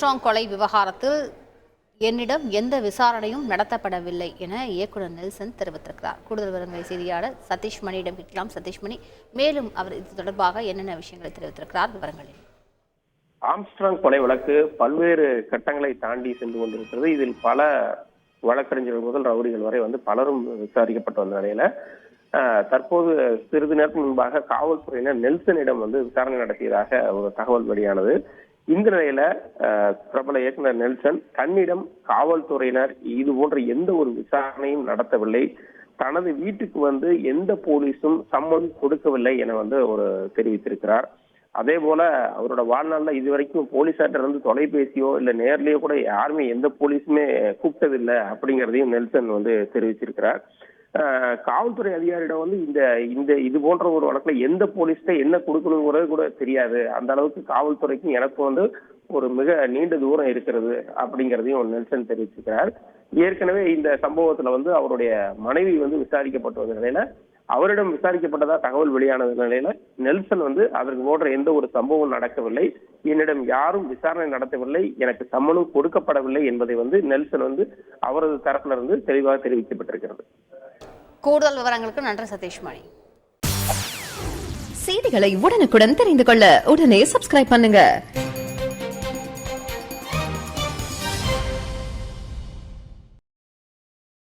Armstrong கொலை விவகாரத்தில் என்னிடம் எந்த விசாரணையும் நடத்தப்படவில்லை என இயக்குநர் நெல்சன் தெரிவித்திருக்கிறார். கூடுதல் விவரங்களை செய்தியாளர் சதீஷ் மணியிடம் கேட்கலாம். சதீஷ் மணி, மேலும் அவர் இது தொடர்பாக என்னென்ன விஷயங்களை தெரிவித்திருக்கிறார், விவரங்களில். ஆம்ஸ்ட்ராங் கொலை வழக்கு பல்வேறு கட்டங்களை தாண்டி சென்று கொண்டிருக்கிறது. இதில் பல வழக்கறிஞர்கள் முதல் ரவுடிகள் வரை பலரும் விசாரிக்கப்பட்டு வந்த நிலையில தற்போது சிறிது நேரத்துக்கு முன்பாக காவல்துறையினர் நெல்சனிடம் விசாரணை நடத்தியதாக ஒரு தகவல் வெளியானது. இந்த நிலையில பிரபல இயக்குனர் நெல்சன் தன்னிடம் காவல்துறையினர் இது போன்ற எந்த ஒரு விசாரணையும் நடத்தவில்லை, தனது வீட்டுக்கு எந்த போலீஸும் சம்மன் கொடுக்கவில்லை என ஒரு தெரிவித்திருக்கிறார். அதே போல அவரோட வாழ்நாள்ல இதுவரைக்கும் போலீசார்ட்ட தொலைபேசியோ இல்ல நேர்லயோ கூட யாருமே எந்த போலீஸுமே கூப்பிட்டதில்லை அப்படிங்கிறதையும் நெல்சன் தெரிவிச்சிருக்கிறார். காவல்துறை அதிகாரியிடம் இந்த இது போன்ற ஒரு வழக்குல எந்த போலீஸ்ட என்ன கொடுக்கணுங்கிறது கூட தெரியாது, அந்த அளவுக்கு காவல்துறைக்கும் எனக்கும் ஒரு மிக நீண்ட தூரம் இருக்கிறது அப்படிங்கிறதையும் நெல்சன் தெரிவிச்சிருக்கிறார். ஏற்கனவே இந்த சம்பவத்துல அவருடைய மனைவி விசாரிக்கப்பட்டு வந்த நிலையில அவரிடம் விசாரிக்கப்பட்டதா தகவல் வெளியான நிலையில நெல்சன் அதற்கு போன்ற எந்த ஒரு சம்பவம் நடக்கவில்லை, என்னிடம் யாரும் விசாரணை நடத்தவில்லை, எனக்கு சம்மனும் கொடுக்கப்படவில்லை என்பதை நெல்சன் அவரது தரப்பிலிருந்து தெளிவாக தெரிவிக்கப்பட்டிருக்கிறது. கூடுதல் விவரங்களுக்கு நன்றி சதீஷ் மணி. செய்திகளை உடனுக்குடன் தெரிந்து கொள்ள உடனே சப்ஸ்கிரைப் பண்ணுங்க.